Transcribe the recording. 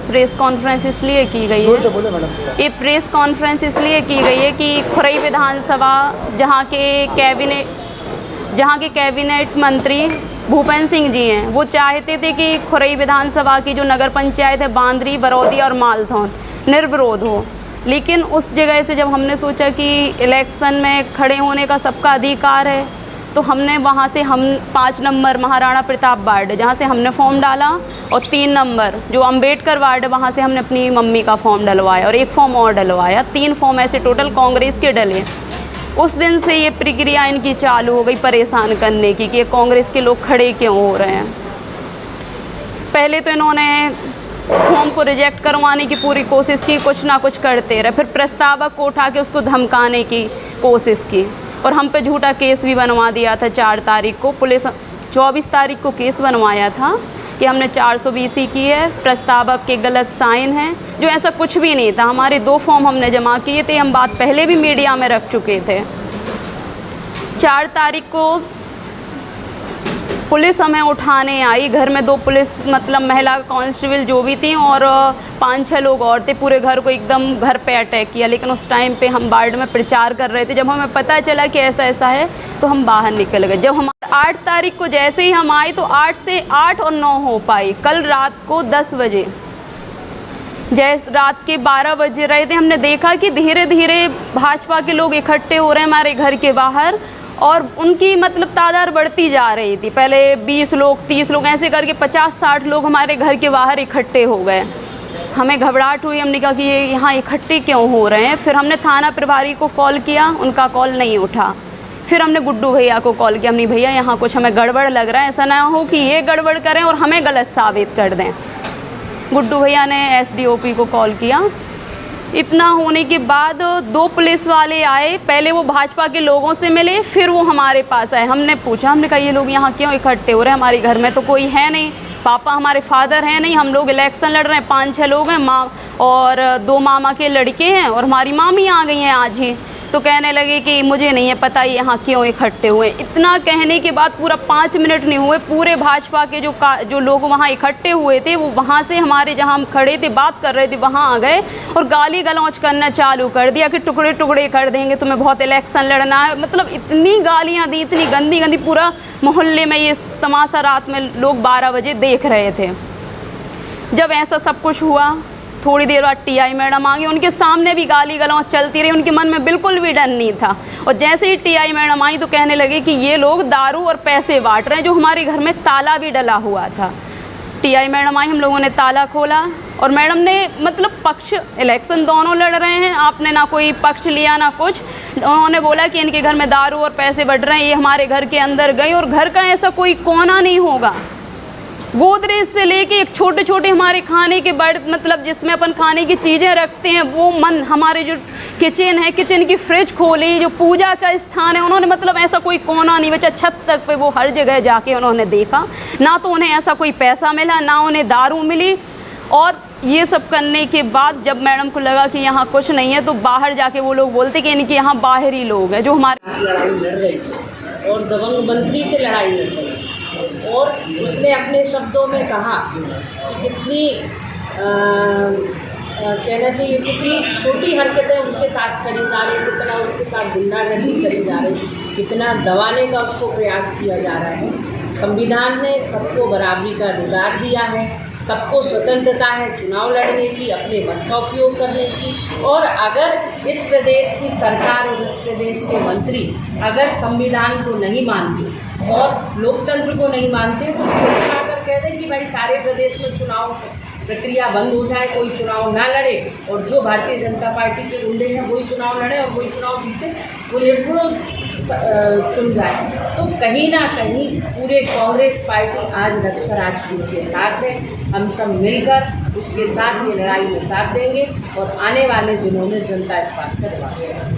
Press conference इसलिए की गई है, ये प्रेस कॉन्फ्रेंस इसलिए की गई है कि खुरई विधानसभा जहाँ के कैबिनेट मंत्री भूपेंद्र सिंह जी हैं, वो चाहते थे कि खुरई विधानसभा की जो नगर पंचायत है बांदरी, बरौदी और मालथौन निर्विरोध हो। लेकिन उस जगह से जब हमने सोचा कि इलेक्शन में खड़े होने का सबका अधिकार है, तो हमने वहाँ से 5 नंबर महाराणा प्रताप वार्ड जहाँ से हमने फॉर्म डाला, और 3 नंबर जो अंबेडकर वार्ड है वहाँ से हमने अपनी मम्मी का फॉर्म डलवाया और एक फॉर्म और डलवाया। 3 फॉर्म ऐसे टोटल कांग्रेस के डले। उस दिन से ये प्रक्रिया इनकी चालू हो गई परेशान करने की कि ये कांग्रेस के लोग खड़े क्यों हो रहे हैं। पहले तो इन्होंने फॉर्म को रिजेक्ट करवाने की पूरी कोशिश की, कुछ ना कुछ करते रहे, फिर प्रस्तावक को उठा के उसको धमकाने की कोशिश की और हम पे झूठा केस भी बनवा दिया था। 4 तारीख को पुलिस 24 तारीख को केस बनवाया था कि हमने 420 की है, प्रस्तावक के गलत साइन हैं, जो ऐसा कुछ भी नहीं था। हमारे 2 फॉर्म हमने जमा किए थे, हम बात पहले भी मीडिया में रख चुके थे। 4 तारीख को पुलिस हमें उठाने आई, घर में 2 पुलिस मतलब महिला कांस्टेबल जो भी थी और 5-6 लोग और थे, पूरे घर को एकदम घर पे अटैक किया। लेकिन उस टाइम पे हम वार्ड में प्रचार कर रहे थे, जब हमें पता चला कि ऐसा ऐसा है तो हम बाहर निकल गए। जब हम 8 तारीख को जैसे ही हम आए तो 8 से 8 और 9 हो पाई। कल रात को 10 बजे जैसे रात के 12 बजे रहे थे, हमने देखा कि धीरे धीरे भाजपा के लोग इकट्ठे हो रहे हैं हमारे घर के बाहर और उनकी मतलब तादाद बढ़ती जा रही थी। पहले 20 लोग 30 लोग ऐसे करके 50-60 लोग हमारे घर के बाहर इकट्ठे हो गए। हमें घबराहट हुई, हमने कहा कि ये यहाँ इकट्ठे क्यों हो रहे हैं। फिर हमने थाना प्रभारी को कॉल किया, उनका कॉल नहीं उठा। फिर हमने गुड्डू भैया को कॉल किया, हमने भैया यहाँ कुछ हमें गड़बड़ लग रहा है, ऐसा ना हो कि ये गड़बड़ करें और हमें गलत साबित कर दें। गुड्डू भैया ने एसडीओपी को कॉल किया। इतना होने के बाद 2 पुलिस वाले आए, पहले वो भाजपा के लोगों से मिले, फिर वो हमारे पास आए। हमने पूछा, हमने कहा ये लोग यहाँ क्यों इकट्ठे हो रहे हैं, हमारे घर में तो कोई है नहीं, पापा हमारे फादर हैं नहीं, हम लोग इलेक्शन लड़ रहे हैं, 5-6 लोग हैं, माँ और 2 मामा के लड़के हैं और हमारी मामी आ गई हैं आज ही। तो कहने लगे कि मुझे नहीं है पता ये यहाँ क्यों इकट्ठे हुए। इतना कहने के बाद पूरा 5 मिनट नहीं हुए, पूरे भाजपा के जो लोग वहाँ इकट्ठे हुए थे वो वहाँ से हमारे जहाँ हम खड़े थे बात कर रहे थे वहाँ आ गए और गाली गलौज करना चालू कर दिया कि टुकड़े टुकड़े कर देंगे, तुम्हें बहुत इलेक्शन लड़ना है। मतलब इतनी गालियाँ दी, इतनी गंदी गंदी, पूरा मोहल्ले में ये तमाशा रात में लोग 12 बजे देख रहे थे। जब ऐसा सब कुछ हुआ, थोड़ी देर बाद टीआई मैडम आ गई, उनके सामने भी गाली गलौज चलती रही, उनके मन में बिल्कुल भी डर नहीं था। और जैसे ही टीआई मैडम आई तो कहने लगे कि ये लोग दारू और पैसे बांट रहे हैं, जो हमारे घर में ताला भी डला हुआ था। टीआई मैडम आई, हम लोगों ने ताला खोला और मैडम ने मतलब पक्ष इलेक्शन दोनों लड़ रहे हैं, आपने ना कोई पक्ष लिया ना कुछ। उन्होंने बोला कि इनके घर में दारू और पैसे बढ़ रहे हैं, ये हमारे घर के अंदर गए और घर का ऐसा कोई कोना नहीं होगा, गोदरेज से लेके एक छोटे छोटे हमारे खाने के बर्तन मतलब जिसमें अपन खाने की चीज़ें रखते हैं वो हमारे जो किचन है, किचन की फ्रिज खोली, जो पूजा का स्थान है, उन्होंने मतलब ऐसा कोई कोना नहीं बचा। छत तक पे वो हर जगह जाके उन्होंने देखा, ना तो उन्हें ऐसा कोई पैसा मिला ना उन्हें दारू मिली। और ये सब करने के बाद जब मैडम को लगा कि यहाँ कुछ नहीं है तो बाहर जाके वो लोग बोलते कि इनके यहाँ बाहरी लोग हैं जो हमारे लड़ाई लड़ रही थी और दबंग मंत्री से लड़ाई लड़ रही थी। और उसने अपने शब्दों में कहा कि कितनी कहना चाहिए कितनी छोटी हरकतें उसके साथ करी जा रही, कितना उसके साथ गुंडागर्दी करी जा रही, कितना दबाने का उसको प्रयास किया जा रहा है। संविधान ने सबको बराबरी का अधिकार दिया है, सबको स्वतंत्रता है चुनाव लड़ने की, अपने मत का उपयोग करने की। और अगर इस प्रदेश की सरकार और इस प्रदेश के मंत्री अगर संविधान को नहीं मानते और लोकतंत्र को नहीं मानते तो अगर कह दें कि भाई सारे प्रदेश में चुनाव प्रक्रिया बंद हो जाए, कोई चुनाव ना लड़े और जो भारतीय जनता पार्टी के गुंडे हैं वही चुनाव लड़े और वही चुनाव जीते, वो निर्विरोध चुन जाए, तो कहीं ना कहीं पूरे कांग्रेस पार्टी आज रक्षा राजपूत के साथ है। हम सब मिलकर उसके साथ ये लड़ाई में साथ देंगे और आने वाले दिनों में जनता इस बात का जवाब देगी।